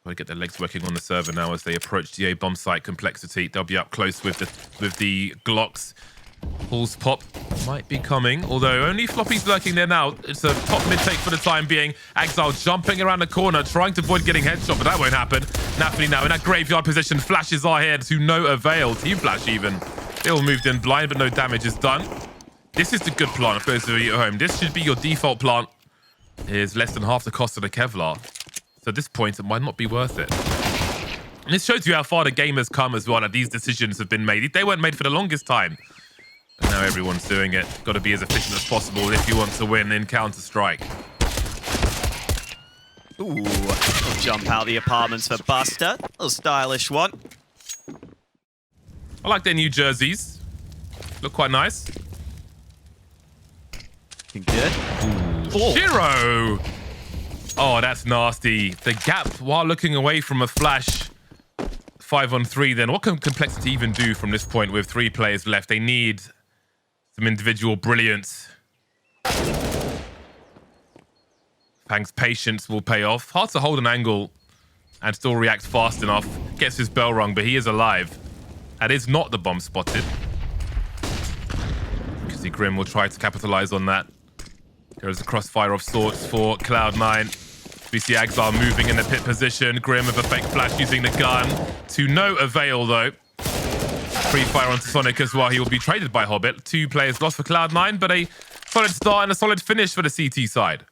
Try to get their legs working on the server now as they approach the A bomb site. Complexity. They'll be up close with the Glocks. Pulse pop might be coming, although only Floppy's lurking there now. It's a top mid take for the time being. Exile jumping around the corner, trying to avoid getting headshot, but that won't happen. Nafany now in that graveyard position. Flashes are here to no avail. Team flash even. They all moved in blind, but no damage is done. This is the good plant for those of you at home. This should be your default plant. It is less than half the cost of the Kevlar. So at this point, it might not be worth it. And this shows you how far the game has come as well, that these decisions have been made. They weren't made for the longest time. But now everyone's doing it. Got to be as efficient as possible if you want to win in Counter-Strike. Ooh, little jump out the apartments for Buster. A little stylish one. I like their new jerseys. Look quite nice. Looking good. Ooh, Shiro! Oh, that's nasty. The gap while looking away from a flash. 5-on-3 then. What can Complexity even do from this point with 3 players left? They need some individual brilliance. Fang's patience will pay off. Hard to hold an angle and still react fast enough. Gets his bell rung, but he is alive. That is not the bomb spotted. Because Grim will try to capitalize on that. There is a crossfire of sorts for Cloud9. We see Exile moving in the pit position. Grim with a fake flash using the gun. To no avail, though. Free fire onto Sonic as well. He will be traded by Hobbit. 2 players lost for Cloud9, but a solid start and a solid finish for the CT side.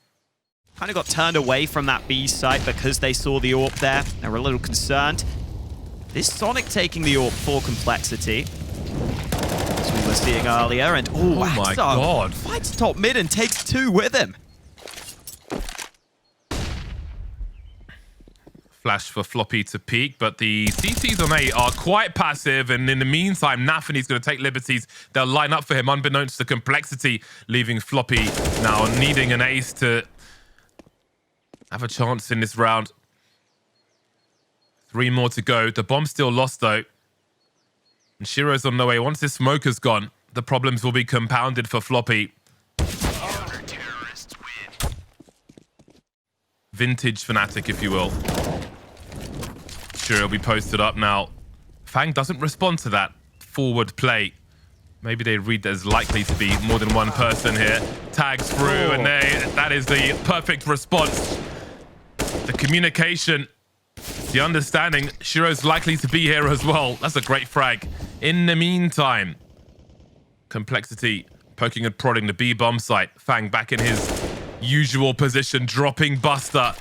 Kind of got turned away from that B site because they saw the AWP there. They were a little concerned. This Sonic taking the AWP for Complexity, as we were seeing earlier. And oh my god. Fights top mid and takes 2 with him. Flash for Floppy to peek, but the CTs on A are quite passive, and in the meantime, Nafany's going to take liberties. They'll line up for him, unbeknownst to Complexity, leaving Floppy now needing an ace to have a chance in this round. 3 more to go. The bomb's still lost, though. And Shiro's on the way. Once this smoker's gone, the problems will be compounded for Floppy. Vintage Fnatic, if you will. Shiro will be posted up now. Fang doesn't respond to that forward play. Maybe they read there's likely to be more than one person here. Tags through, and that is the perfect response. The communication, the understanding. Shiro's likely to be here as well. That's a great frag. In the meantime, Complexity poking and prodding the B bomb site. Fang back in his usual position, dropping Buster.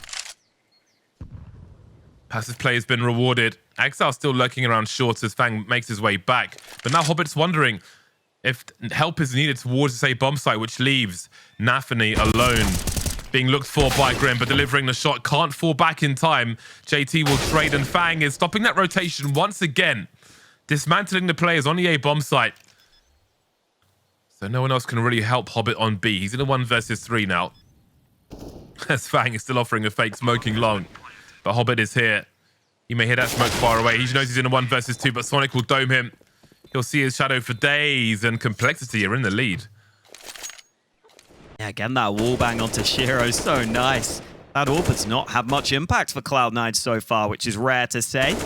Passive play has been rewarded. Exile still lurking around short as Fang makes his way back. But now Hobbit's wondering if help is needed towards this A bomb site, which leaves Nafany alone. Being looked for by Grim, but delivering the shot. Can't fall back in time. JT will trade, and Fang is stopping that rotation once again. Dismantling the players on the A bomb site. So no one else can really help Hobbit on B. He's in a 1 versus 3 now. As Fang is still offering a fake smoking long. But Hobbit is here. He may hear that smoke far away. He knows he's in a 1 versus 2, but Sonic will dome him. He'll see his shadow for days, and Complexity are in the lead. Yeah, again, that wallbang onto Shiro, so nice. That AWP has not had much impact for Cloud9 so far, which is rare to say.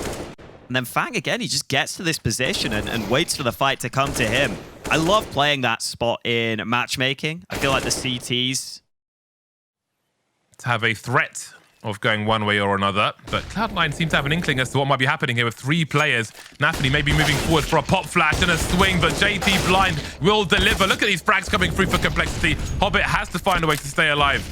And then Fang, again, he just gets to this position and waits for the fight to come to him. I love playing that spot in matchmaking. I feel like the CTs to have a threat of going one way or another, but Cloud9 seems to have an inkling as to what might be happening here with 3 players. Nafany may be moving forward for a pop flash and a swing, but JT blind will deliver. Look at these frags coming through for Complexity. Hobbit has to find a way to stay alive.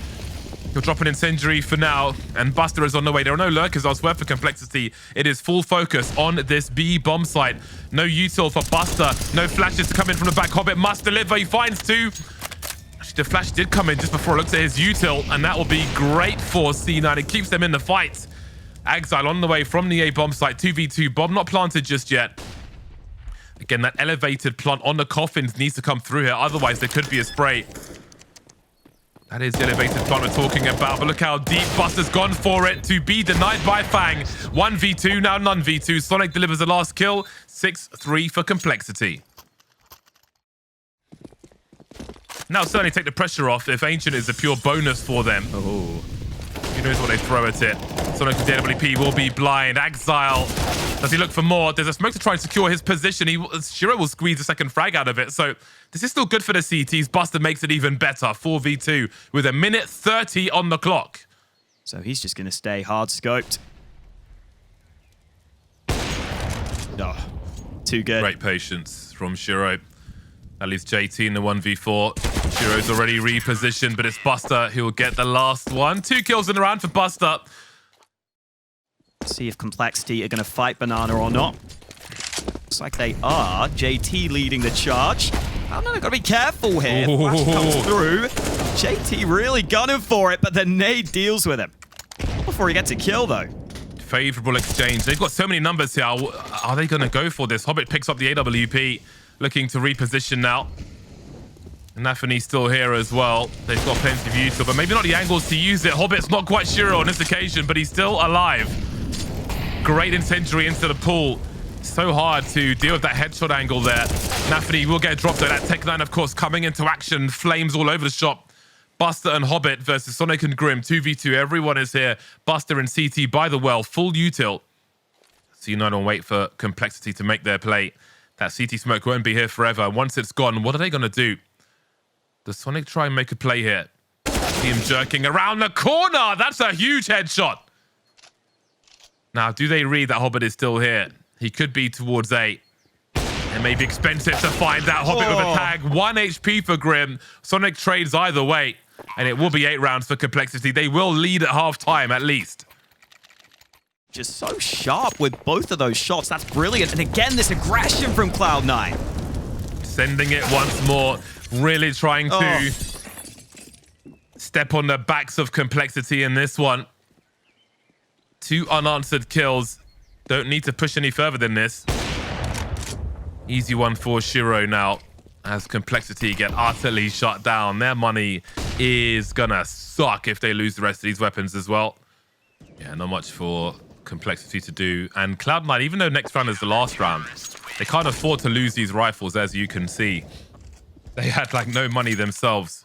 He'll drop an incendiary for now, and Buster is on the way. There are no lurkers elsewhere for Complexity. It is full focus on this B bomb site. No util for Buster. No flashes to come in from the back. Hobbit must deliver. He finds 2. Actually, the flash did come in just before it looks at his util, and that will be great for C9. It keeps them in the fight. Exile on the way from the A bomb site. 2v2. Bomb not planted just yet. Again, that elevated plant on the coffins needs to come through here. Otherwise, there could be a spray. That is the elevated plant we're talking about, but look how deep Buster's gone for it to be denied by Fang. 1v2, now none v2. Sonic delivers the last kill. 6-3 for Complexity. Now certainly take the pressure off if Ancient is a pure bonus for them. Oh. knows what they throw at it. Sonic with the AWP will be blind. Exile, does he look for more? There's a smoke to try and secure his position. Shiro will squeeze a second frag out of it. So this is still good for the CTs. Buster makes it even better. 4v2 with 1:30 on the clock. So he's just going to stay hard scoped. Oh, too good. Great patience from Shiro. At least JT in the 1v4. Shiro's already repositioned, but it's Buster who will get the last one. 2 kills in the round for Buster. See if Complexity are going to fight Banana or not. Looks like they are. JT leading the charge. Oh no, they've got to be careful here. Flash comes through. JT really gunning for it, but then Nade deals with him. Before he gets a kill, though. Favorable exchange. They've got so many numbers here. Are they going to go for this? Hobbit picks up the AWP, looking to reposition now. Nafany's still here as well. They've got plenty of use, but maybe not the angles to use it. Hobbit's not quite Shiro on this occasion, but he's still alive. Great incendiary into the pool. So hard to deal with that headshot angle there. Nafany will get dropped though. That Tech9, of course, coming into action. Flames all over the shop. Buster and Hobbit versus Sonic and Grim. 2v2. Everyone is here. Buster and CT by the well. Full util. C9 will wait for Complexity to make their play. That CT smoke won't be here forever. Once it's gone, what are they going to do? Does Sonic try and make a play here? See him jerking around the corner. That's a huge headshot. Now, do they read that Hobbit is still here? He could be towards A. It may be expensive to find that Hobbit with a tag. 1 HP for Grim. Sonic trades either way. And it will be 8 rounds for Complexity. They will lead at half-time at least. Just so sharp with both of those shots. That's brilliant. And again, this aggression from Cloud9. Sending it once more. Really trying to step on the backs of Complexity in this one. 2 unanswered kills. Don't need to push any further than this. Easy one for Shiro now. As Complexity get utterly shut down. Their money is gonna suck if they lose the rest of these weapons as well. Yeah, not much for Complexity to do. And Cloud9, even though next round is the last round, they can't afford to lose these rifles, as you can see. They had like no money themselves.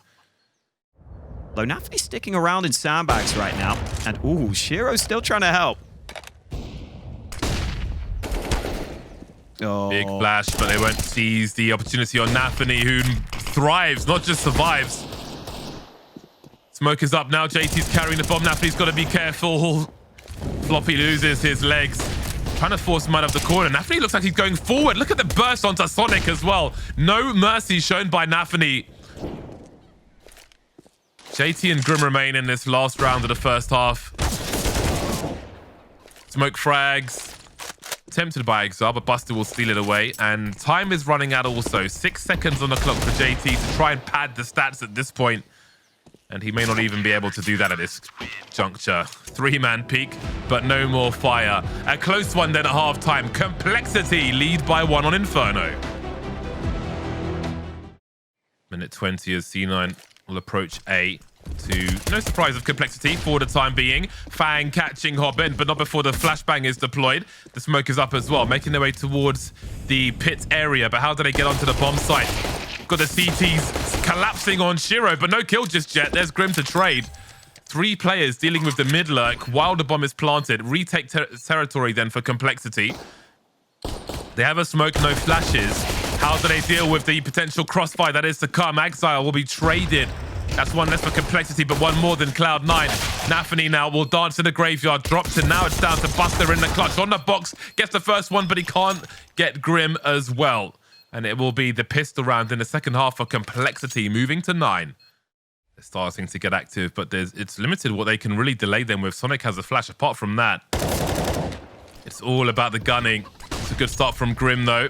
Though Nafany's sticking around in sandbags right now. And ooh, Shiro's still trying to help. Oh. Big flash, but they won't seize the opportunity on Nafany, who thrives, not just survives. Smoke is up now. JT's carrying the bomb. Nafany's got to be careful. Floppy loses his legs. Trying to force him out of the corner. Nafany looks like he's going forward. Look at the burst onto Sonic as well. No mercy shown by Nafany. JT and Grim remain in this last round of the first half. Smoke frags. Tempted by Exile, but Buster will steal it away. And time is running out also. 6 seconds on the clock for JT to try and pad the stats at this point. And he may not even be able to do that at this juncture. 3-man peak, but no more fire. A close one then at halftime. Complexity lead by 1 on Inferno. Minute 20 as C9 will approach A. To no surprise of Complexity for the time being. Fang catching Hobbit, but not before the flashbang is deployed. The smoke is up as well, making their way towards the pit area. But how do they get onto the bomb site? Got the CTs collapsing on Shiro, but no kill just yet. There's Grim to trade. 3 players dealing with the mid lurk while the bomb is planted. Retake territory then for Complexity. They have a smoke, no flashes. How do they deal with the potential crossfire that is to come? Exile will be traded. That's 1 less for Complexity, but 1 more than Cloud9. Nafany now will dance in the graveyard. Drops, and now it's down to Buster in the clutch. On the box, gets the first one, but he can't get Grim as well. And it will be the pistol round in the second half for Complexity, moving to 9. They're starting to get active, but it's limited what they can really delay them with. Sonic has a flash. Apart from that, it's all about the gunning. It's a good start from Grim, though.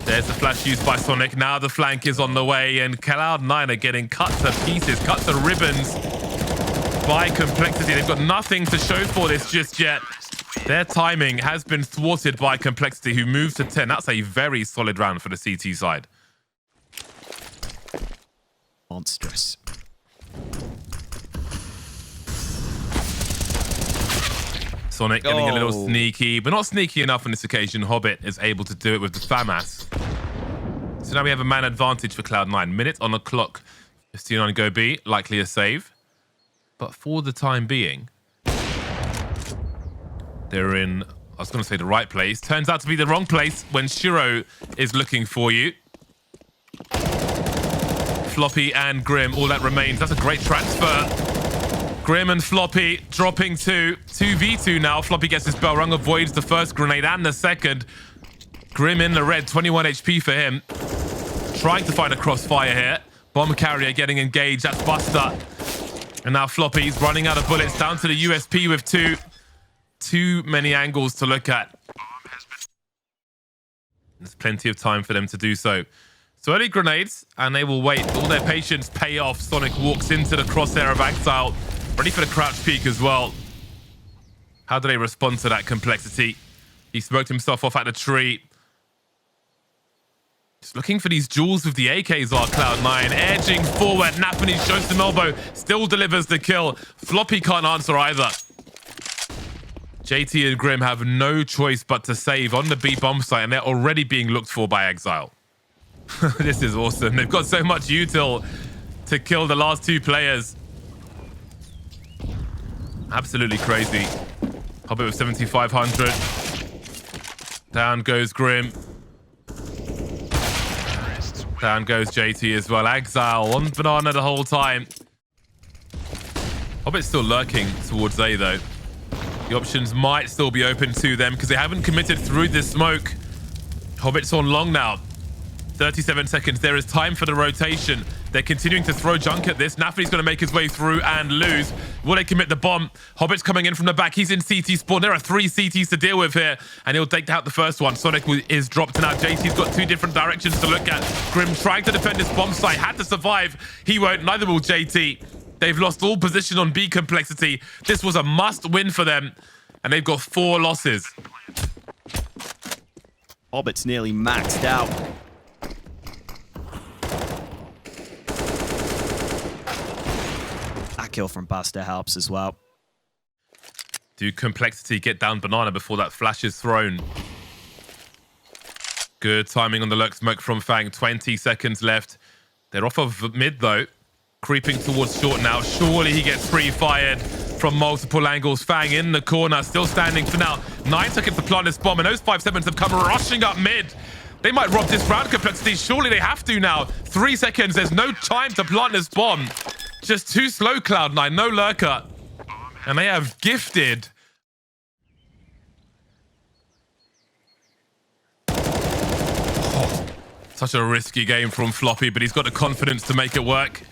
There's the flash used by Sonic. Now the flank is on the way, and Cloud9 are getting cut to pieces, cut to ribbons by Complexity. They've got nothing to show for this just yet. Their timing has been thwarted by Complexity, who moves to 10. That's a very solid round for the CT side. Monstrous. Sonic getting a little sneaky, but not sneaky enough on this occasion. Hobbit is able to do it with the FAMAS. So now we have a man advantage for Cloud9. Minute on the clock. C9 go B, likely a save. But for the time being, They're in, I was going to say the right place. Turns out to be the wrong place when Shiro is looking for you. Floppy and Grim, all that remains. That's a great transfer. Grim and Floppy dropping to 2v2 now. Floppy gets his bell rung, avoids the first grenade and the second. Grim in the red, 21 HP for him. Trying to find a crossfire here. Bomb carrier getting engaged. That's Buster. And now Floppy's running out of bullets. Down to the USP with too many angles to look at. There's plenty of time for them to do so. So early grenades, and they will wait. All their patience pay off. Sonic walks into the crosshair of Exile. Ready for the crouch peek as well. How do they respond to that complexity? He smoked himself off at the tree. Just looking for these jewels with the AKs are Cloud9. Edging forward. Nafany shows some elbow. Still delivers the kill. Floppy can't answer either. JT and Grim have no choice but to save on the B bomb site, and they're already being looked for by Exile. This is awesome. They've got so much util to kill the last two players. Absolutely crazy. Hobbit with 7,500. Down goes Grim. Down goes JT as well. Exile on banana the whole time. Hobbit's still lurking towards A though. The options might still be open to them because they haven't committed through this smoke. Hobbit's on long now. 37 seconds. There is time for the rotation. They're continuing to throw junk at this. Nafany's going to make his way through and lose. Will they commit the bomb? Hobbit's coming in from the back. He's in CT spawn. There are 3 CTs to deal with here, and he'll take out the first one. Sonic is dropped, and now JT's got 2 different directions to look at. Grim trying to defend this bomb site. Had to survive. He won't. Neither will JT. They've lost all position on B complexity. This was a must-win for them, and they've got 4 losses. Hobbit's nearly maxed out. That kill from Buster helps as well. Do complexity get down banana before that flash is thrown? Good timing on the lurk smoke from Fang. 20 seconds left. They're off of mid though. Creeping towards short now. Surely he gets pre-fired from multiple angles. Fang in the corner, still standing for now. 9 seconds to plant this bomb, and those 5-7s have come rushing up mid. They might rob this round complexity. Surely they have to now. 3 seconds. There's no time to plant this bomb. Just too slow, Cloud9. No lurker. And they have gifted. Oh, such a risky game from Floppy, but he's got the confidence to make it work.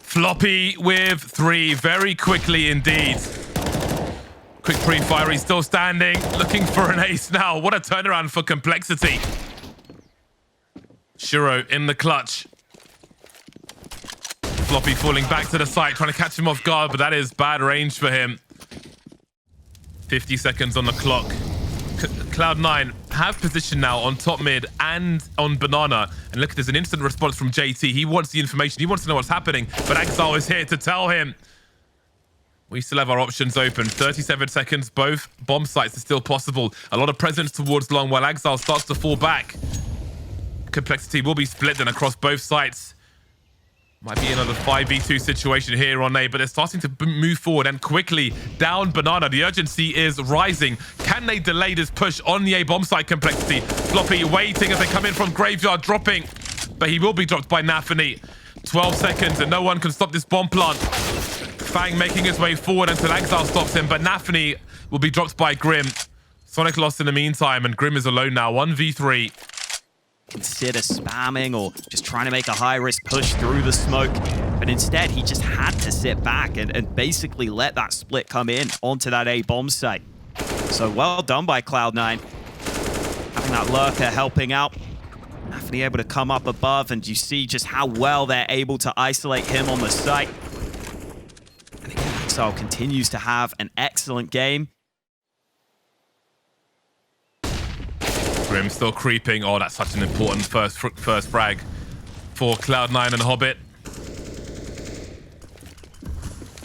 Floppy with 3 very quickly indeed. Quick pre-fire, he's still standing, looking for an ace now. What a turnaround for complexity. Shiro in the clutch. Floppy falling back to the site, trying to catch him off guard, but that is bad range for him. 50 seconds on the clock. Cloud9 have position now on top mid and on banana. And look, there's an instant response from JT. He wants the information. He wants to know what's happening. But Exile is here to tell him. We still have our options open. 37 seconds. Both bomb sites are still possible. A lot of presence towards long while Exile starts to fall back. Complexity will be split then across both sites. Might be another 5v2 situation here on A, but they're starting to move forward and quickly down banana. The urgency is rising. Can they delay this push on the A bomb site complexity? Floppy waiting as they come in from graveyard, dropping, but he will be dropped by Nafany. 12 seconds and no one can stop this bomb plant. Fang making his way forward until Exile stops him, but Nafany will be dropped by Grim. Sonic lost in the meantime, and Grim is alone now. 1v3. Consider spamming or just trying to make a high-risk push through the smoke. But instead, he just had to sit back and basically let that split come in onto that A bomb site. So well done by Cloud9. Having that lurker helping out. Nafany able to come up above, and you see just how well they're able to isolate him on the site. And again, Exile continues to have an excellent game. Grim still creeping. Oh, that's such an important first frag for Cloud9 and Hobbit.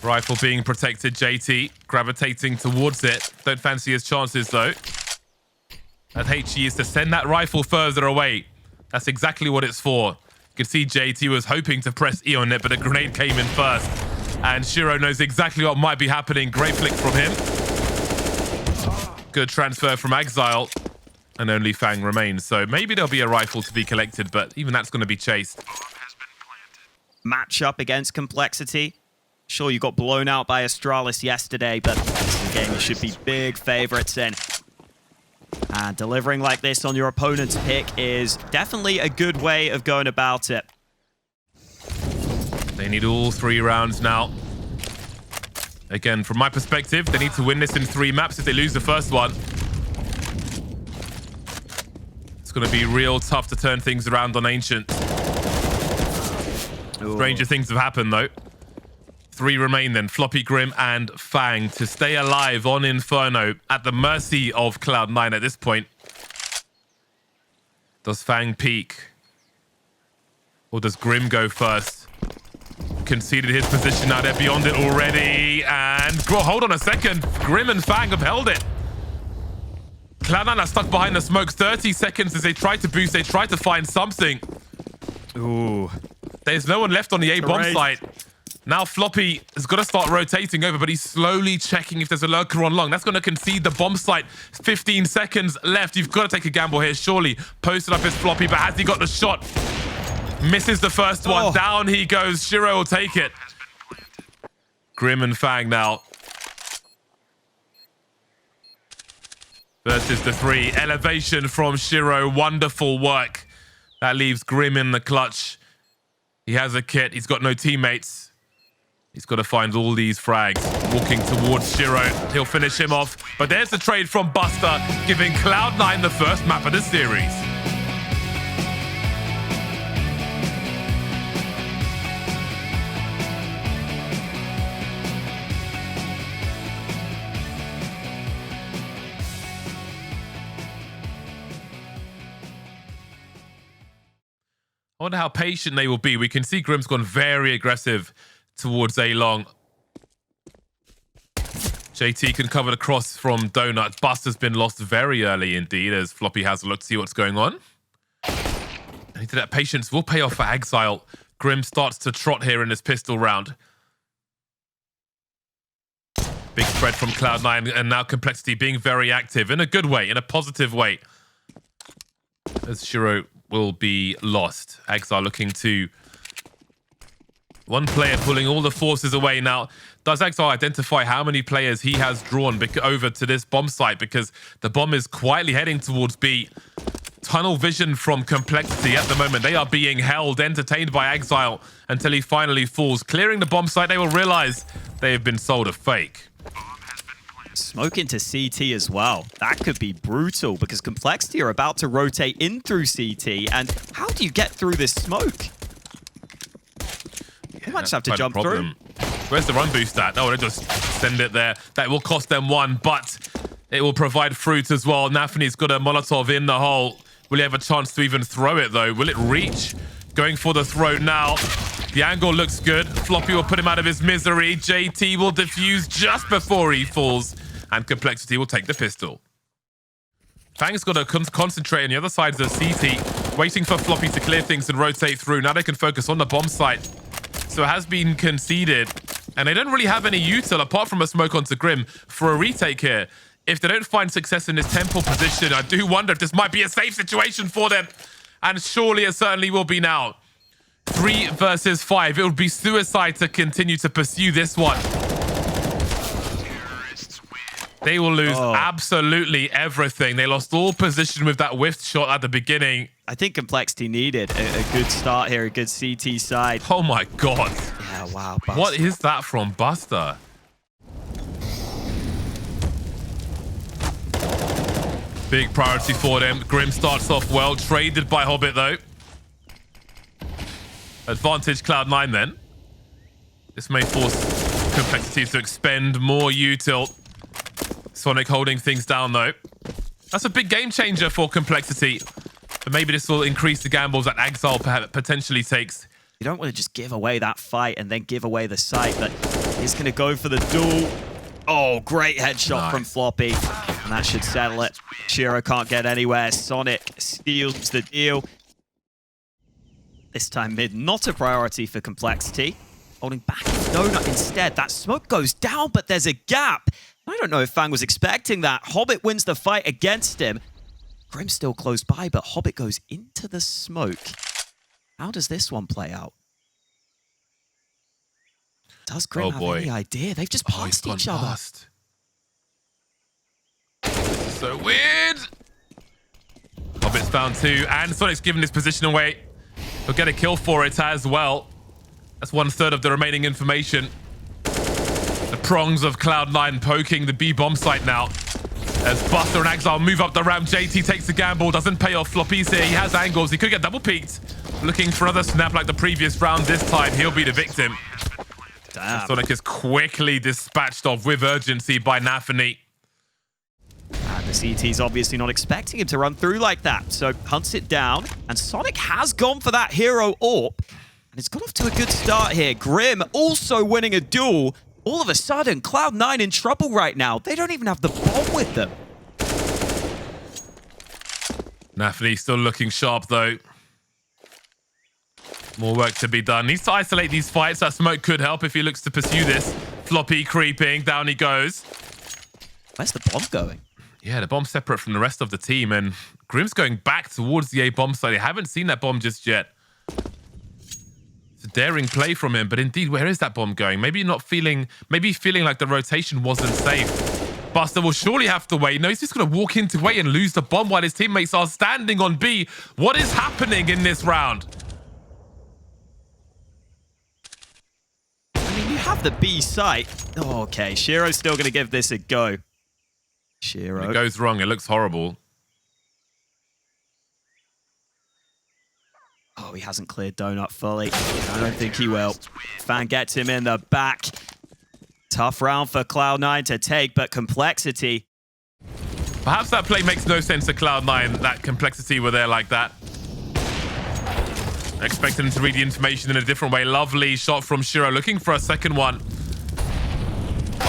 Rifle being protected. JT gravitating towards it. Don't fancy his chances though. That HE is to send that rifle further away. That's exactly what it's for. You can see JT was hoping to press E on it, but a grenade came in first. And Shiro knows exactly what might be happening. Great flick from him. Good transfer from Exile. And only Fang remains. So maybe there'll be a rifle to be collected, but even that's going to be chased. Matchup against Complexity. Sure, you got blown out by Astralis yesterday, but this is a game you should be big favorites in. And delivering like this on your opponent's pick is definitely a good way of going about it. They need all 3 rounds now. Again, from my perspective, they need to win this in 3 maps. If they lose the first one, it's going to be real tough to turn things around on Ancient. Ooh. Stranger things have happened, though. 3 remain then, Floppy, Grim, and Fang to stay alive on Inferno at the mercy of Cloud9 at this point. Does Fang peek? Or does Grim go first? Conceded his position, now they're beyond it already. And, well, hold on a second. Grim and Fang have held it. Cloud9 are stuck behind the smoke. 30 seconds as they try to boost, they try to find something. Ooh. There's no one left on the A bomb site. Now Floppy has got to start rotating over, but he's slowly checking if there's a lurker on long. That's going to concede the bomb site. 15 seconds left. You've got to take a gamble here, surely. Posted up his Floppy, but has he got the shot? Misses the first one. Down he goes. Shiro will take it. Grim and Fang now. Versus the 3. Elevation from Shiro. Wonderful work. That leaves Grim in the clutch. He has a kit. He's got no teammates. He's got to find all these frags. Walking towards Shiro. He'll finish him off. But there's the trade from Buster, giving Cloud9 the first map of the series. I wonder how patient they will be. We can see Grim's gone very aggressive towards A long. JT can cover the cross from Donut. Buster's been lost very early indeed as Floppy has a look to see what's going on. And he did that patience will pay off for Exile. Grim starts to trot here in this pistol round. Big spread from Cloud9 and now Complexity being very active in a good way, in a positive way. As Shiro will be lost. Exile looking to... One player pulling all the forces away now. Does Exile identify how many players he has drawn over to this bomb site? Because the bomb is quietly heading towards B. Tunnel vision from Complexity at the moment. They are being held, entertained by Exile until he finally falls. Clearing the bomb site, they will realize they have been sold a fake. Smoke into CT as well. That could be brutal because Complexity are about to rotate in through CT. And how do you get through this smoke? You might just have to jump through. Where's the run boost at? Oh, they just send it there. That will cost them 1, but it will provide fruit as well. Nafany's got a Molotov in the hole. Will he have a chance to even throw it, though? Will it reach? Going for the throw now. The angle looks good. Floppy will put him out of his misery. JT will defuse just before he falls. And Complexity will take the pistol. Fang's got to concentrate on the other side of the CT, waiting for Floppy to clear things and rotate through. Now they can focus on the bomb site. So it has been conceded. And they don't really have any util, apart from a smoke onto Grim, for a retake here. If they don't find success in this temple position, I do wonder if this might be a safe situation for them. And surely it certainly will be now. 3 versus 5. It would be suicide to continue to pursue this one. They will lose absolutely everything. They lost all position with that whiffed shot at the beginning. I think Complexity needed a good start here, a good CT side. Oh my god. Yeah, wow. Buster. What is that from Buster? Big priority for them. Grim starts off well. Traded by Hobbit, though. Advantage Cloud9, then. This may force Complexity to expend more util. Sonic holding things down, though. That's a big game changer for Complexity. But maybe this will increase the gambles that Exile potentially takes. You don't want to just give away that fight and then give away the site, but he's going to go for the duel. Oh, great headshot from Floppy. And that should settle it. Shiro can't get anywhere. Sonic steals the deal. This time mid, not a priority for Complexity. Holding back Donut instead. That smoke goes down, but there's a gap. I don't know if Fang was expecting that. Hobbit wins the fight against him. Grim's still close by, but Hobbit goes into the smoke. How does this one play out? Does Grim have any idea? They've just passed each other. So weird. Hobbit's found 2, and Sonic's given his position away. He'll get a kill for it as well. That's 1/3 of the remaining information. The prongs of Cloud9 poking the B bomb site now. As Buster and Exile move up the ramp, JT takes the gamble, doesn't pay off. Floppy's here, he has angles, he could get double peeked. Looking for another snap like the previous round. This time, he'll be the victim. Damn. Sonic is quickly dispatched of with urgency by Nafany. And the CT's obviously not expecting him to run through like that, so hunts it down. And Sonic has gone for that hero AWP. And it's got off to a good start here. Grim also winning a duel. All of a sudden, Cloud9 in trouble right now. They don't even have the bomb with them. Nafany still looking sharp, though. More work to be done. Needs to isolate these fights. That smoke could help if he looks to pursue this. Floppy creeping. Down he goes. Where's the bomb going? Yeah, the bomb's separate from the rest of the team, and Grim's going back towards the A bomb site. I haven't seen that bomb just yet. It's a daring play from him, but indeed, where is that bomb going? Maybe feeling like the rotation wasn't safe. Buster will surely have to wait. No, he's just going to walk into A and lose the bomb while his teammates are standing on B. What is happening in this round? I mean, you have the B site. Oh, okay, Shiro's still going to give this a go. Shiro. When it goes wrong, it looks horrible. Oh, he hasn't cleared Donut fully. I don't think he will. Fan gets him in the back. Tough round for Cloud9 to take, but Complexity. Perhaps that play makes no sense to Cloud9, that Complexity were there like that. Expecting him to read the information in a different way. Lovely shot from Shiro, looking for a second one.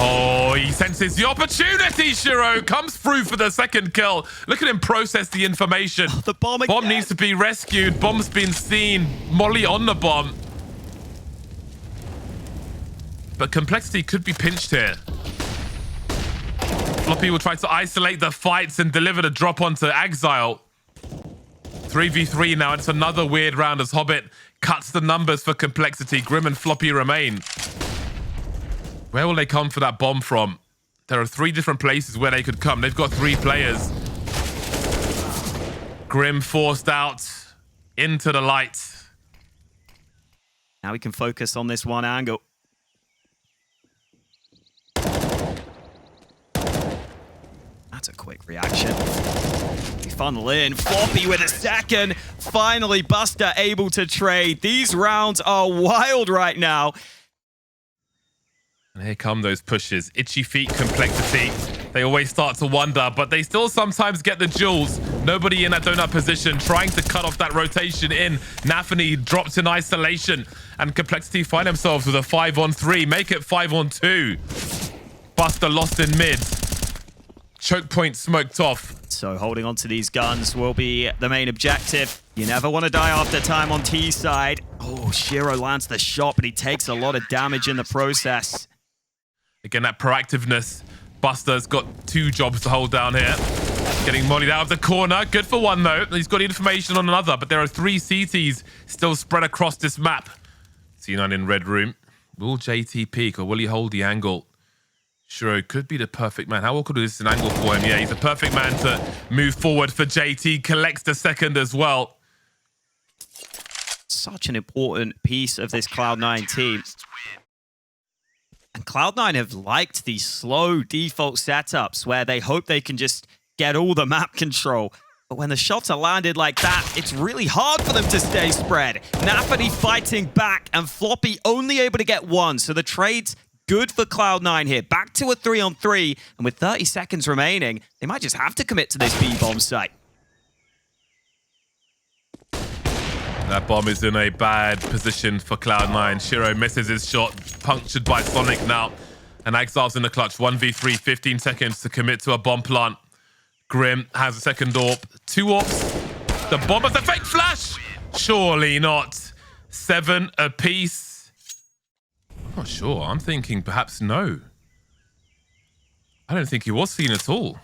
Oh, he senses the opportunity. Shiro comes through for the second kill. Look at him process the information. Oh, the bomb again. Bomb needs to be rescued. Bomb's been seen. Molly on the bomb. But Complexity could be pinched here. Floppy will try to isolate the fights and deliver the drop onto Exile. 3v3 now. It's another weird round as Hobbit cuts the numbers for Complexity. Grim and Floppy remain. Where will they come for that bomb from? There are 3 different places where they could come. They've got 3 players. Grim forced out into the light. Now we can focus on this one angle. That's a quick reaction. We funnel in. Floppy with a second. Finally, Buster able to trade. These rounds are wild right now. And here come those pushes. Itchy feet, Complexity. They always start to wonder, but they still sometimes get the jewels. Nobody in that donut position, trying to cut off that rotation in. Nafany drops in isolation, and Complexity find themselves with a 5-on-3. Make it 5-on-2. Buster lost in mid. Choke point smoked off. So holding on to these guns will be the main objective. You never want to die after time on T side. Oh, Shiro lands the shot, but he takes a lot of damage in the process. Again, that proactiveness. Buster's got 2 jobs to hold down here. Getting mollied out of the corner. Good for one, though. He's got information on another, but there are 3 CTs still spread across this map. C9 in red room. Will JT peek, or will he hold the angle? Shiro could be the perfect man. How awkward is this an angle for him? Yeah, he's a perfect man to move forward for JT. Collects the second as well. Such an important piece of this Cloud9 team. And Cloud9 have liked these slow default setups where they hope they can just get all the map control. But when the shots are landed like that, it's really hard for them to stay spread. Nafany fighting back, and Floppy only able to get 1. So the trade's good for Cloud9 here. Back to a 3-on-3, and with 30 seconds remaining, they might just have to commit to this B-bomb site. That bomb is in a bad position for Cloud9. Shiro misses his shot, punctured by Sonic now. And Exile's in the clutch. 1v3, 15 seconds to commit to a bomb plant. Grim has a second AWP. 2 AWPs. The bomb has a fake flash! Surely not. 7 apiece. I'm not sure. I'm thinking perhaps no. I don't think he was seen at all.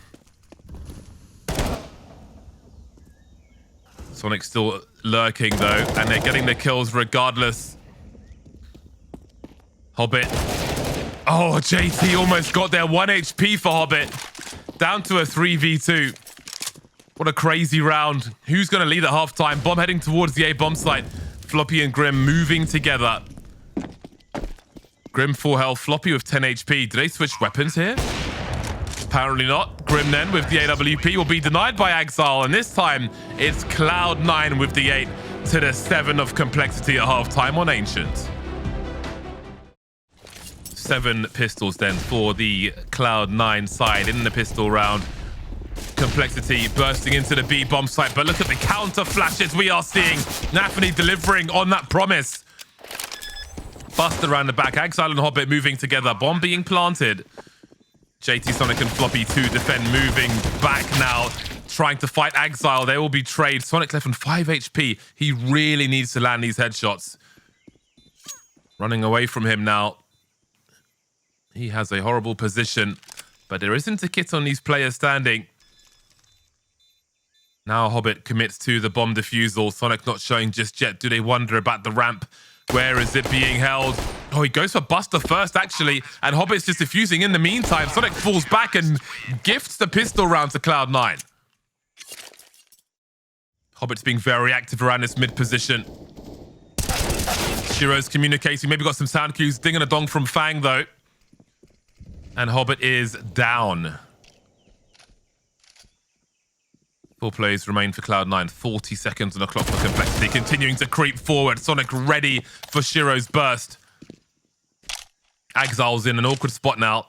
Sonic still lurking though, and they're getting the kills regardless. Hobbit. Oh, JT almost got there. 1 HP for Hobbit. Down to a 3v2. What a crazy round. Who's going to lead at halftime? Bomb heading towards the A bomb site. Floppy and Grim moving together. Grim 4 health, Floppy with 10 HP. Do they switch weapons here? Apparently not. Grim then with the AWP will be denied by Exile, and this time it's Cloud9 with the 8 to the 7 of complexity at halftime on Ancient. 7 pistols then for the Cloud9 side in the pistol round. Complexity bursting into the B bomb site, but look at the counter flashes we are seeing. Nafany delivering on that promise. Bust around the back. Exile and Hobbit moving together. Bomb being planted. JT, Sonic and Floppy to defend, moving back now, trying to fight Exile. There will be trade. Sonic left on 5 HP. He really needs to land these headshots. Running away from him now. He has a horrible position, but there isn't a kit on these players standing. Now Hobbit commits to the bomb defusal. Sonic not showing just yet. Do they wonder about the ramp? Where is it being held? Oh, he goes for Buster first, actually, and Hobbit's just defusing in the meantime. Sonic falls back and gifts the pistol round to Cloud9. Hobbit's being very active around this mid position. Shiro's communicating. Maybe got some sound cues. Ding and a dong from Fang, though. And Hobbit is down. 4 plays remain for Cloud9. 40 seconds on the clock for complexity. Continuing to creep forward. Sonic ready for Shiro's burst. Exile's in an awkward spot now.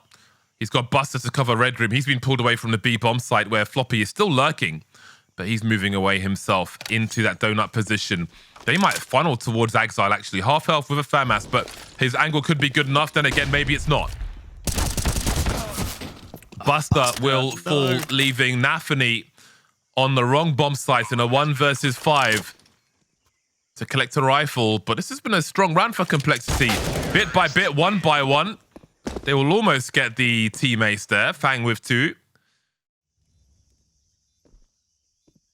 He's got Buster to cover Red Room. He's been pulled away from the B bomb site where Floppy is still lurking, but he's moving away himself into that donut position. They might funnel towards Exile, actually. Half health with a FAMAS, but his angle could be good enough. Then again, maybe it's not. Buster will fall, leaving Nafany on the wrong bomb site in a 1 versus 5 to collect a rifle. But this has been a strong round for complexity. Bit by bit, 1 by 1. They will almost get the teammates there. Fang with 2.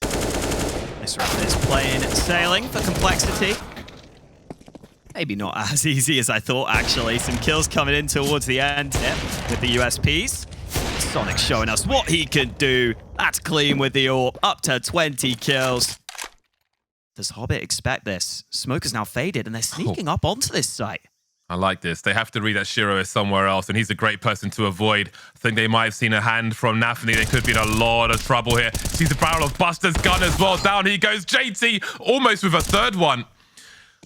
This round is plain sailing for complexity. Maybe not as easy as I thought, actually. Some kills coming in towards the end here with the USPs. Sonic showing us what he can do. That's clean with the AWP. Up to 20 kills. Does Hobbit expect this? Smoke is now faded, and they're sneaking up onto this site. I like this. They have to read that Shiro is somewhere else, and he's a great person to avoid. I think they might have seen a hand from Nafany. They could be in a lot of trouble here. Sees the barrel of Buster's gun as well. Down he goes. JT almost with a third one.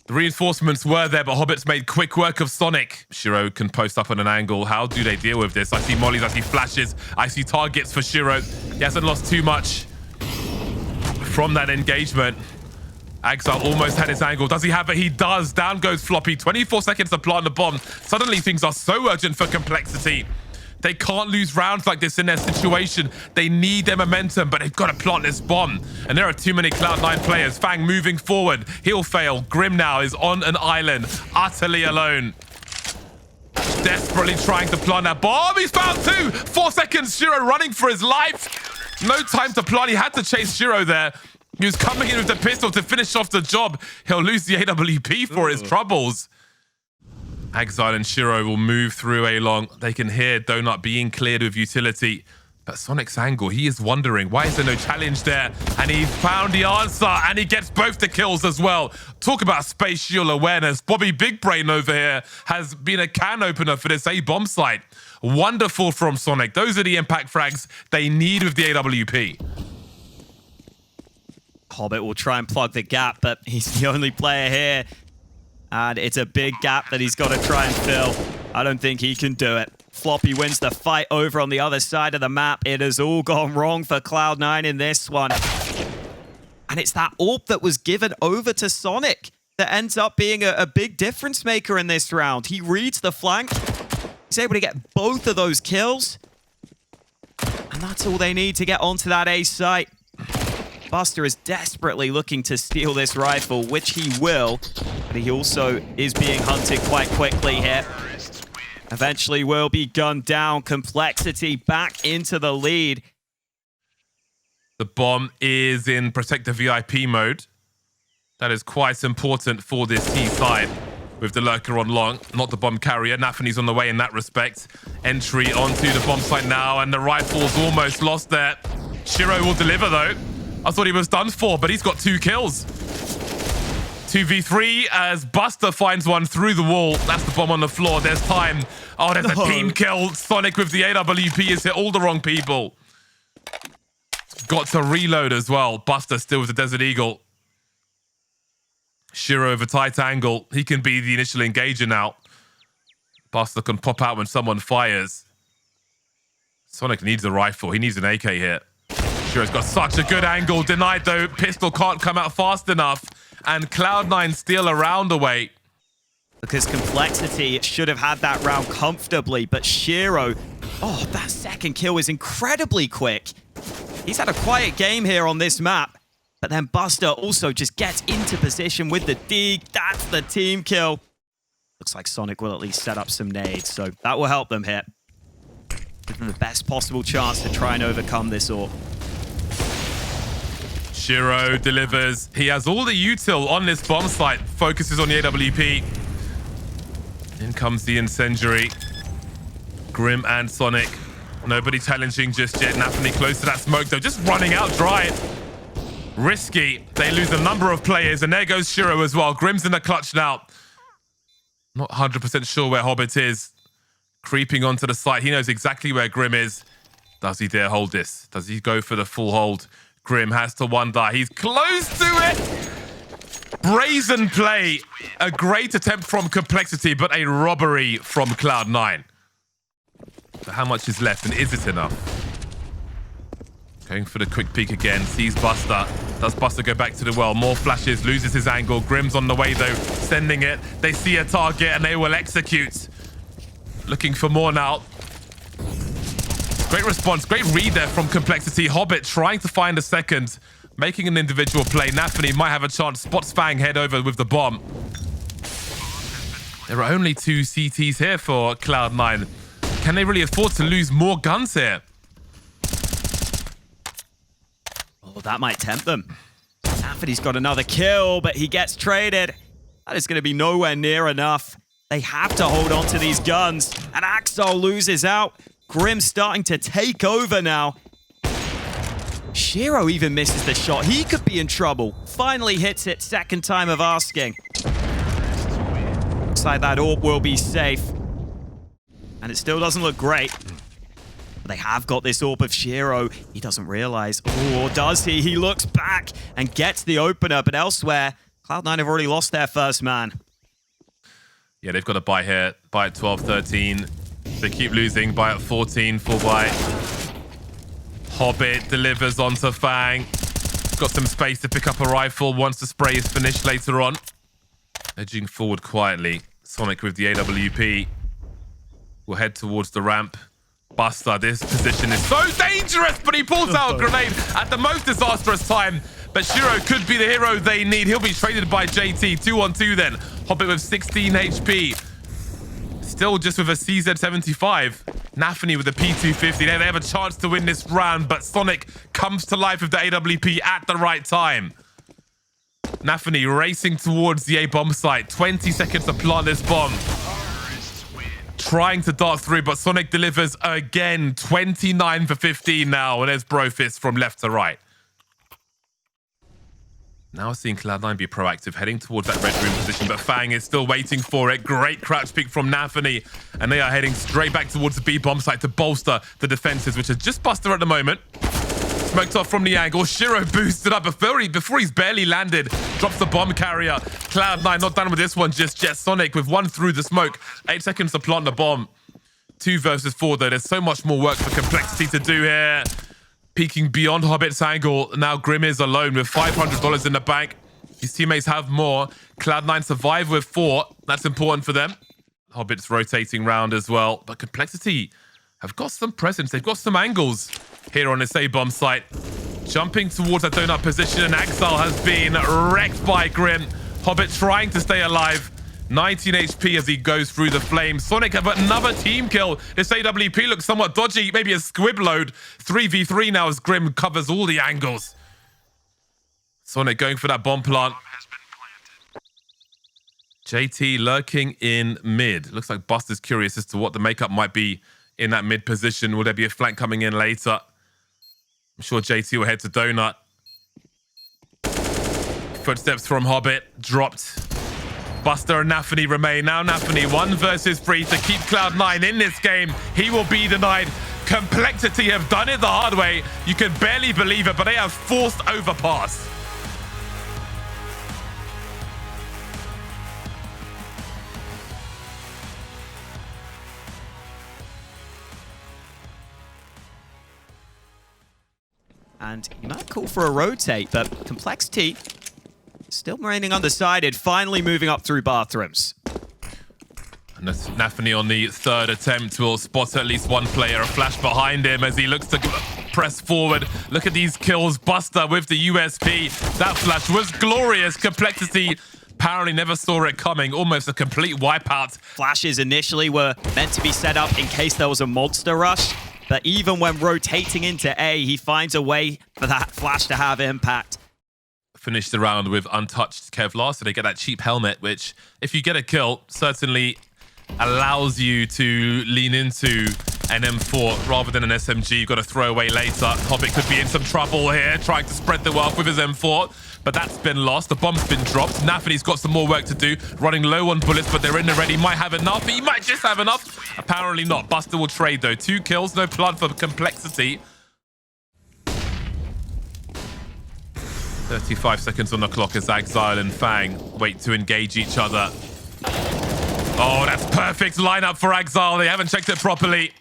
The reinforcements were there, but Hobbit's made quick work of Sonic. Shiro can post up on an angle. How do they deal with this? I see mollies, I see flashes, I see targets for Shiro. He hasn't lost too much from that engagement. Exile almost had his angle. Does he have it? He does. Down goes Floppy. 24 seconds to plant the bomb. Suddenly things are so urgent for complexity. They can't lose rounds like this in their situation. They need their momentum, but they've got to plant this bomb. And there are too many Cloud9 players. Fang moving forward. He'll fail. Grim now is on an island, utterly alone. Desperately trying to plant that bomb. He's found 2. 4 seconds. Shiro running for his life. No time to plant. He had to chase Shiro there. He was coming in with the pistol to finish off the job. He'll lose the AWP for his troubles. Exile and Shiro will move through A-Long. They can hear Donut being cleared with utility. But Sonic's angle, he is wondering, why is there no challenge there? And he found the answer, and he gets both the kills as well. Talk about spatial awareness. Bobby Big Brain over here has been a can opener for this A-bomb site. Wonderful from Sonic. Those are the impact frags they need with the AWP. Hobbit will try and plug the gap, but he's the only player here. And it's a big gap that he's got to try and fill. I don't think he can do it. Floppy wins the fight over on the other side of the map. It has all gone wrong for Cloud9 in this one. And it's that AWP that was given over to Sonic that ends up being a big difference maker in this round. He reads the flank. He's able to get both of those kills. And that's all they need to get onto that A site. Buster is desperately looking to steal this rifle, which he will. But he also is being hunted quite quickly here. Eventually will be gunned down. Complexity back into the lead. The bomb is in protect the VIP mode. That is quite important for this T side with the lurker on long, not the bomb carrier. Nafany's on the way in that respect. Entry onto the bomb site now, and the rifle's almost lost there. Shiro will deliver though. I thought he was done for, but he's got 2 kills. 2v3 as Buster finds one through the wall. That's the bomb on the floor. There's time. Oh, there's a team kill. Sonic with the AWP has hit all the wrong people. Got to reload as well. Buster still with the Desert Eagle. Shiro with a tight angle. He can be the initial engager now. Buster can pop out when someone fires. Sonic needs a rifle. He needs an AK here. Shiro's got such a good angle. Denied though. Pistol can't come out fast enough. And Cloud9 steal a round away. Because Complexity should have had that round comfortably, but Shiro, oh, that second kill is incredibly quick. He's had a quiet game here on this map, but then Buster also just gets into position with the dig. That's the team kill. Looks like Sonic will at least set up some nades, so that will help them here. Give them the best possible chance to try and overcome this AWP. Shiro delivers. He has all the util on this bomb site. Focuses on the AWP. In comes the incendiary. Grim and Sonic. Nobody challenging just yet. Nafany close to that smoke though. Just running out dry. Risky. They lose a number of players. And there goes Shiro as well. Grim's in the clutch now. Not 100% sure where Hobbit is. Creeping onto the site. He knows exactly where Grim is. Does he dare hold this? Does he go for the full hold? Grim has to wonder. He's close to it. Brazen play. A great attempt from Complexity, but a robbery from Cloud9. So how much is left, and is it enough? Going for the quick peek again. Sees Buster. Does Buster go back to the well? More flashes. Loses his angle. Grim's on the way, though. Sending it. They see a target, and they will execute. Looking for more now. Great response. Great read there from Complexity. Hobbit trying to find a second. Making an individual play. Nafany might have a chance. Spots Fang head over with the bomb. There are only 2 CTs here for Cloud9. Can they really afford to lose more guns here? Oh, that might tempt them. Nafany's got another kill, but he gets traded. That is going to be nowhere near enough. They have to hold on to these guns. And Axel loses out. Grim starting to take over now. Shiro even misses the shot. He could be in trouble. Finally hits it, second time of asking. Looks like that AWP will be safe. And it still doesn't look great. But they have got this AWP of Shiro. He doesn't realize. Oh, or does he? He looks back and gets the opener. But elsewhere, Cloud9 have already lost their first man. Yeah, they've got to buy here. Buy at 12, 13. They keep losing. Buy at 14. Full buy. Hobbit delivers onto Fang. Got some space to pick up a rifle once the spray is finished later on. Edging forward quietly. Sonic with the AWP. Will head towards the ramp. Buster, this position is so dangerous, but he pulls out a grenade at the most disastrous time. But Shiro could be the hero they need. He'll be traded by JT. 2-on-2 then. Hobbit with 16 HP. Still just with a CZ75. Nafany with a P250. They have a chance to win this round, but Sonic comes to life with the AWP at the right time. Nafany racing towards the A-bomb site. 20 seconds to plant this bomb. Trying to dart through, but Sonic delivers again. 29 for 15 now, and there's Brofist from left to right. Now seeing Cloud9 be proactive, heading towards that red room position, but Fang is still waiting for it. Great crouch peek from Nafany, and they are heading straight back towards the B bomb site to bolster the defenses, which are just Buster at the moment. Smoked off from the angle. Shiro boosted up before he's barely landed. Drops the bomb carrier. Cloud9 not done with this one just yet. Sonic with one through the smoke. 8 seconds to plant the bomb. 2 versus 4 though. There's so much more work for Complexity to do here. Peeking beyond Hobbit's angle. Now Grim is alone with $500 in the bank. His teammates have more. Cloud9 survive with 4. That's important for them. Hobbit's rotating round as well. But Complexity have got some presence. They've got some angles here on this A-bomb site. Jumping towards that donut position, and Axel has been wrecked by Grim. Hobbit trying to stay alive. 19 HP as he goes through the flames. Sonic have another team kill. This AWP looks somewhat dodgy. Maybe a squib load. 3v3 now as Grim covers all the angles. Sonic going for that bomb plant. JT lurking in mid. Looks like Buster's curious as to what the makeup might be in that mid position. Will there be a flank coming in later? I'm sure JT will head to Donut. Footsteps from Hobbit. Dropped. Buster and Nafany remain. Now Nafany 1 versus 3 to keep Cloud9 in this game. He will be denied. Complexity have done it the hard way. You can barely believe it, but they have forced Overpass. And he might call for a rotate, but Complexity still remaining undecided, finally moving up through bathrooms. And Nafany on the third attempt will spot at least one player, a flash behind him as he looks to press forward. Look at these kills. Buster with the USP. That flash was glorious. Complexity apparently never saw it coming. Almost a complete wipeout. Flashes initially were meant to be set up in case there was a monster rush. But even when rotating into A, he finds a way for that flash to have impact. Finished the round with untouched Kevlar, so they get that cheap helmet, which, if you get a kill, certainly allows you to lean into an M4 rather than an SMG. You've got to throw away later. Hobbit could be in some trouble here, trying to spread the wealth with his M4, but that's been lost. The bomb's been dropped. Nafany's got some more work to do, running low on bullets, but they're in the ready. Might have enough. He might just have enough. Apparently not. Buster will trade, though. 2 kills, no blood for Complexity. 35 seconds on the clock as Exile and Fang wait to engage each other. Oh, that's perfect lineup for Exile. They haven't checked it properly.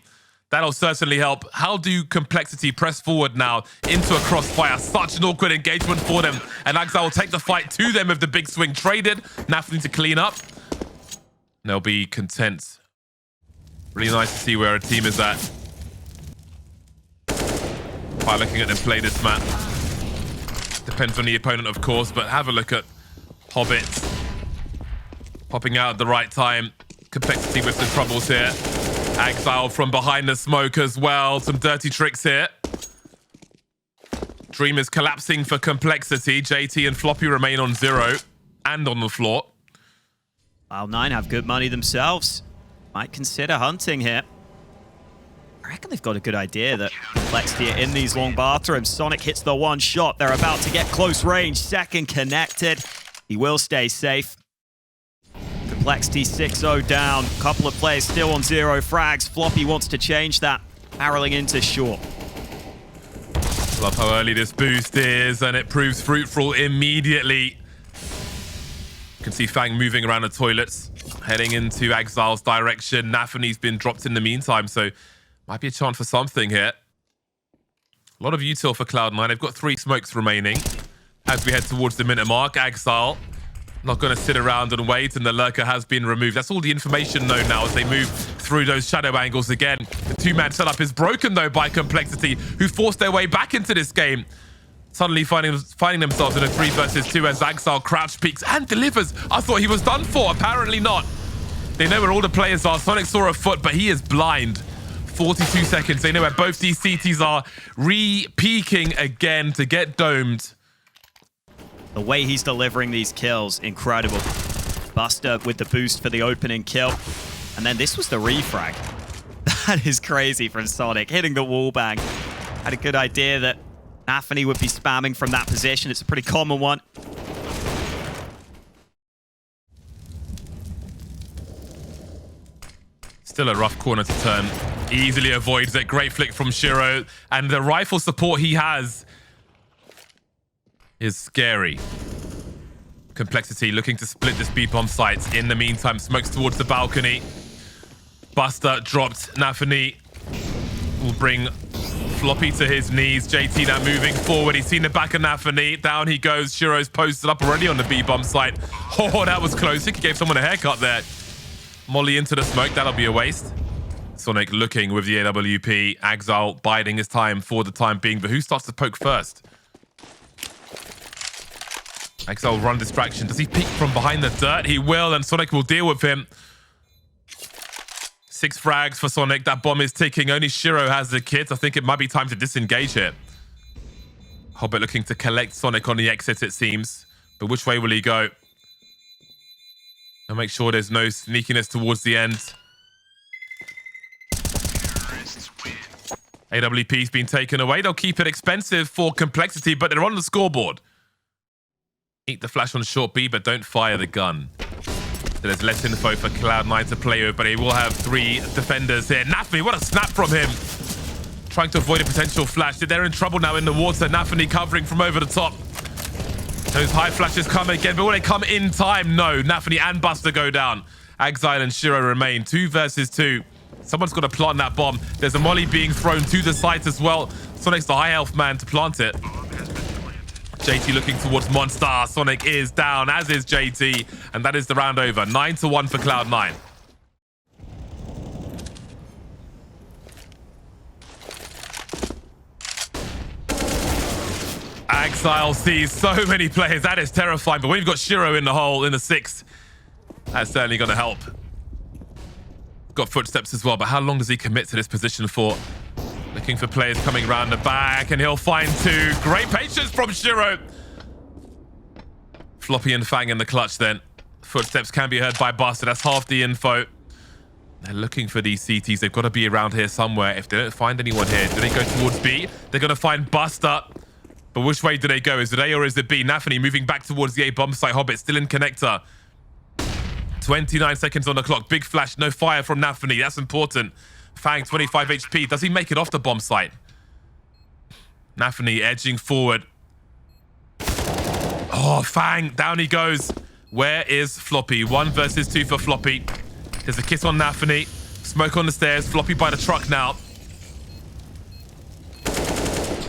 That'll certainly help. How do Complexity press forward now into a crossfire? Such an awkward engagement for them. And Exile will take the fight to them with the big swing traded. Nafany to clean up. They'll be content. Really nice to see where a team is at. By looking at them play this map. Depends on the opponent, of course, but have a look at Hobbit. Popping out at the right time. Complexity with some troubles here. Exile from behind the smoke as well. Some dirty tricks here. Dream is collapsing for Complexity. JT and Floppy remain on 0 and on the floor. Cloud9 have good money themselves. Might consider hunting here. I reckon they've got a good idea that Complexity are in these long bathrooms. Sonic hits the one shot. They're about to get close range. Second connected. He will stay safe. Complexity 6-0 down. Couple of players still on 0 frags. Floppy wants to change that. Barreling into short. Love how early this boost is, and it proves fruitful immediately. You can see Fang moving around the toilets, heading into Exile's direction. Nafany's been dropped in the meantime, so might be a chance for something here. A lot of util for Cloud9. They've got 3 smokes remaining as we head towards the minute mark. Exile not going to sit around and wait, and the lurker has been removed. That's all the information known now as they move through those shadow angles again. The 2-man setup is broken, though, by Complexity, who forced their way back into this game. Suddenly finding themselves in a 3 versus 2 as Exile crouch peeks and delivers. I thought he was done for. Apparently not. They know where all the players are. Sonic saw a foot, but he is blind. 42 seconds. They know where both these CTs are. Re-peeking again to get domed. The way he's delivering these kills, incredible. Buster with the boost for the opening kill. And then this was the refrag. That is crazy from Sonic, hitting the wallbang. Had a good idea that Nafany would be spamming from that position. It's a pretty common one. Still a rough corner to turn. Easily avoids it. Great flick from Shiro. And the rifle support he has is scary. Complexity looking to split this B-bomb site. In the meantime, smokes towards the balcony. Buster dropped. Nafany will bring Floppy to his knees. JT now moving forward. He's seen the back of Nafany. Down he goes. Shiro's posted up already on the B-bomb site. Oh, that was close. I think he gave someone a haircut there. Molly into the smoke. That'll be a waste. Sonic looking with the AWP. Exile biding his time for the time being. But who starts to poke first? Exile will run distraction. Does he peek from behind the dirt? He will, and Sonic will deal with him. 6 frags for Sonic. That bomb is ticking. Only Shiro has the kit. I think it might be time to disengage here. Hobbit looking to collect Sonic on the exit, it seems. But which way will he go? And make sure there's no sneakiness towards the end. AWP's been taken away. They'll keep it expensive for Complexity, but they're on the scoreboard. Eat the flash on short B, but don't fire the gun. So there's less info for Cloud9 to play with, but he will have 3 defenders here. Nafany, what a snap from him. Trying to avoid a potential flash. They're in trouble now in the water. Nafany covering from over the top. Those high flashes come again, but will they come in time? No. Nafany and Buster go down. Exile and Shiro remain 2 versus 2. Someone's got to plant that bomb. There's a molly being thrown to the site as well. Sonic's the high health man to plant it. JT looking towards Monster. Sonic is down, as is JT. And that is the round over. 9-1 for Cloud9. Exile sees so many players. That is terrifying. But we've got Shiro in the hole in the 6th. That's certainly going to help. Got footsteps as well, but how long does he commit to this position for? Looking for players coming around the back, and he'll find 2. Great patience from Shiro. Floppy and Fang in the clutch then. Footsteps can be heard by Buster. That's half the info. They're looking for these CTs. They've got to be around here somewhere. If they don't find anyone here, do they go towards B? They're going to find Buster. But which way do they go? Is it A or is it B? Nafany moving back towards the A bomb site. Hobbit still in connector. 29 seconds on the clock. Big flash. No fire from Nafany. That's important. Fang, 25 HP. Does he make it off the bomb site? Nafany edging forward. Oh, Fang. Down he goes. Where is Floppy? 1 versus 2 for Floppy. There's a kiss on Nafany. Smoke on the stairs. Floppy by the truck now.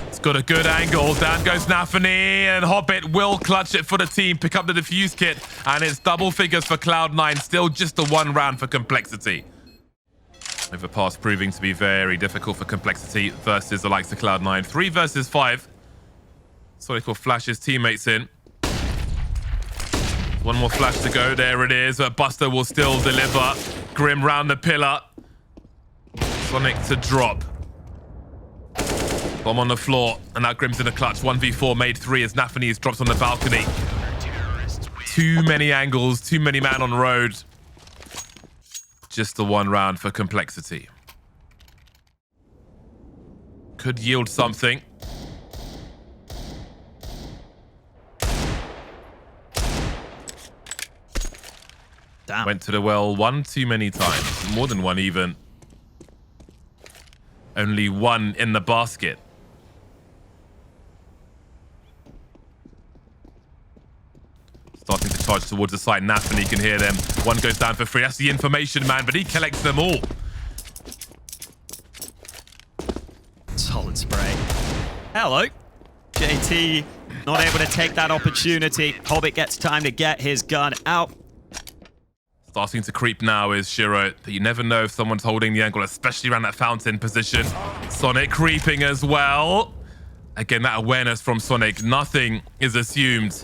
It's got a good angle. Down goes Nafany, and Hobbit will clutch it for the team. Pick up the defuse kit, and it's double figures for Cloud9. Still just a 1 round for Complexity. Overpass proving to be very difficult for Complexity versus the likes of Cloud9. 3 versus 5. Sonic will flash his teammates in. 1 more flash to go. There it is. But Buster will still deliver. Grim round the pillar. Sonic to drop. Bomb on the floor, and now Grim's in the clutch. 1v4 made 3 as Nafany is dropped on the balcony. Too many angles, too many man on the road. Just the 1 round for Complexity. Could yield something. Damn. Went to the well 1 too many times. More than 1 even. Only 1 in the basket. Starting to charge towards the side. Nafany can hear them. 1 goes down for free. That's the information man, but he collects them all. Solid spray. Hello. JT not able to take that opportunity. Hobbit gets time to get his gun out. Starting to creep now is Shiro, but you never know if someone's holding the angle, especially around that fountain position. Sonic creeping as well. Again, that awareness from Sonic. Nothing is assumed.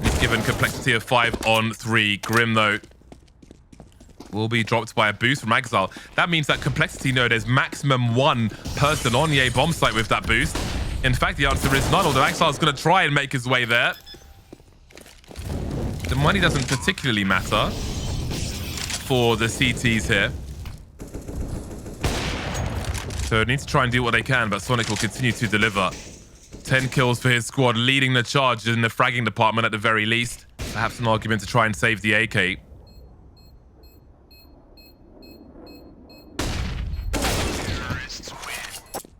He's given Complexity of 5 on 3. Grim, though, will be dropped by a boost from Exile. That means that Complexity know there's maximum 1 person on the A bomb site with that boost. In fact, the answer is none, although Exile's going to try and make his way there. The money doesn't particularly matter for the CTs here. So they need to try and do what they can, but Sonic will continue to deliver. 10 kills for his squad, leading the charge in the fragging department at the very least. Perhaps an argument to try and save the AK. I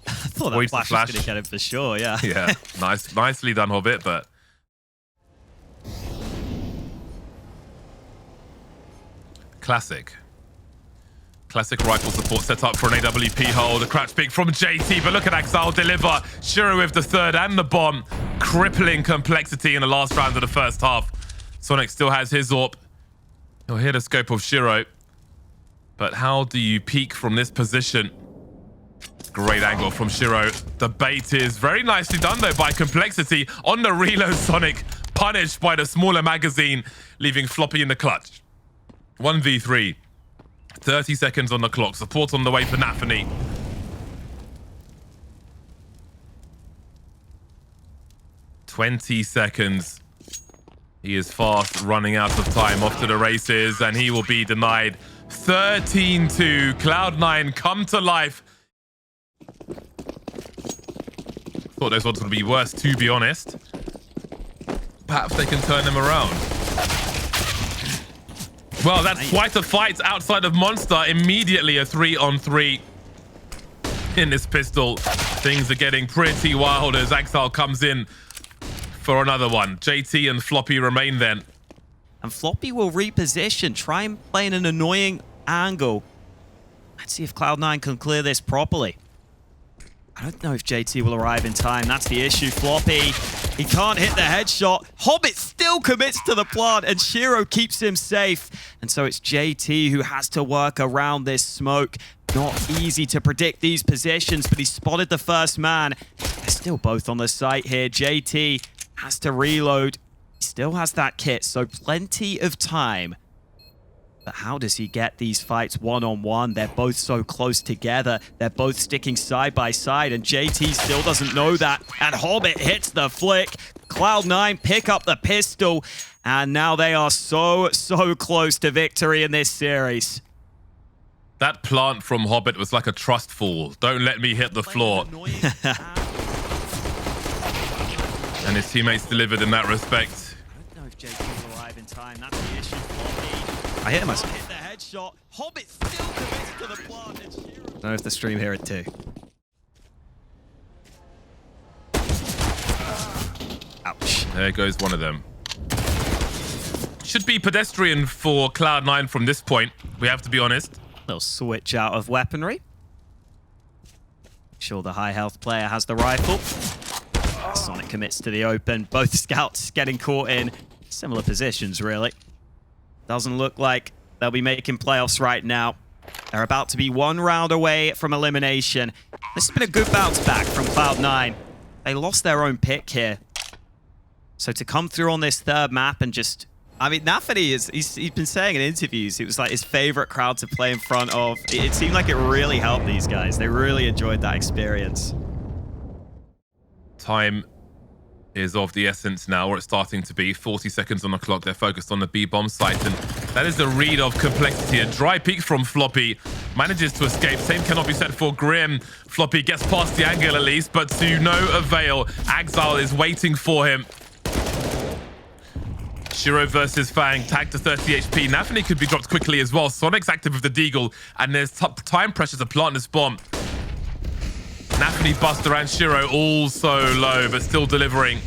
thought that flash was going to get him for sure, yeah. Yeah, nicely done, Hobbit, but... Classic rifle support set up for an AWP hole. The crouch pick from JT, but look at Exile deliver. Shiro with the 3rd and the bomb. Crippling Complexity in the last round of the first half. Sonic still has his AWP. He'll hear the scope of Shiro. But how do you peek from this position? Great angle from Shiro. The bait is very nicely done though by Complexity. On the reload, Sonic punished by the smaller magazine, leaving Floppy in the clutch. 1v3. 30 seconds on the clock. Support on the way for Nafany. $20 He is fast running out of time. Off to the races, and he will be denied. 13-2. Cloud9 come to life. Thought those odds would be worse, to be honest. Perhaps they can turn them around. Well, that's quite a fight outside of Monster. Immediately a 3-on-3 in this pistol. Things are getting pretty wild as Axal comes in for another one. JT and Floppy remain then. And Floppy will reposition, try and play in an annoying angle. Let's see if Cloud9 can clear this properly. I don't know if JT will arrive in time. That's the issue. Floppy, he can't hit the headshot. Hobbit still commits to the plant, and Shiro keeps him safe. And so it's JT who has to work around this smoke. Not easy to predict these positions, but he spotted the first man. They're still both on the site here. JT has to reload. He still has that kit, so plenty of time. But how does he get these fights one-on-one? They're both so close together. They're both sticking side by side, and JT still doesn't know that. And Hobbit hits the flick. Cloud9 pick up the pistol, and now they are so close to victory in this series. That plant from Hobbit was like a trust fall. Don't let me hit the floor. And his teammates delivered in that respect. I don't know if JT will arrive in time. That's the issue. I hit myself. Hit the headshot. Hobbit still commits to the plant. And Shiro... I don't know if the stream hear it too. Ouch. There goes one of them. Should be pedestrian for Cloud9 from this point. We have to be honest. They'll switch out of weaponry. Sure, the high health player has the rifle. Sonic commits to the open. Both scouts getting caught in similar positions, really. Doesn't look like they'll be making playoffs right now. They're about to be one round away from elimination. This has been a good bounce back from Cloud9. They lost their own pick here. So to come through on this third map and just... I mean, Nafany, he's been saying in interviews, it was like his favorite crowd to play in front of. It seemed like it really helped these guys. They really enjoyed that experience. Time is of the essence now, or it's starting to be. 40 seconds on the clock. They're focused on the B-bomb site, and that is the read of complexity. A dry peek from Floppy. Manages to escape. Same cannot be said for Grim. Floppy gets past the angle at least, but to no avail. Axal is waiting for him. Shiro versus Fang. Tagged to 30 HP. Nafany could be dropped quickly as well. Sonic's active with the Deagle, and there's time pressure to plant this bomb. Nafany, Buster, and Shiro all so low, but still delivering.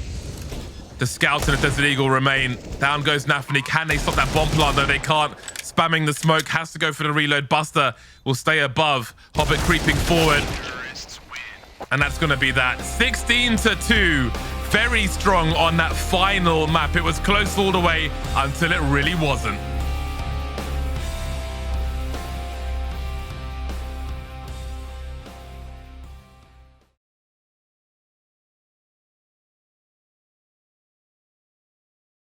The Scouts and the Desert Eagle remain. Down goes Nafany. Can they stop that bomb plant? No, they can't. Spamming the smoke. Has to go for the reload. Buster will stay above. Hobbit creeping forward. And that's going to be that. 16-2. Very strong on that final map. It was close all the way until it really wasn't.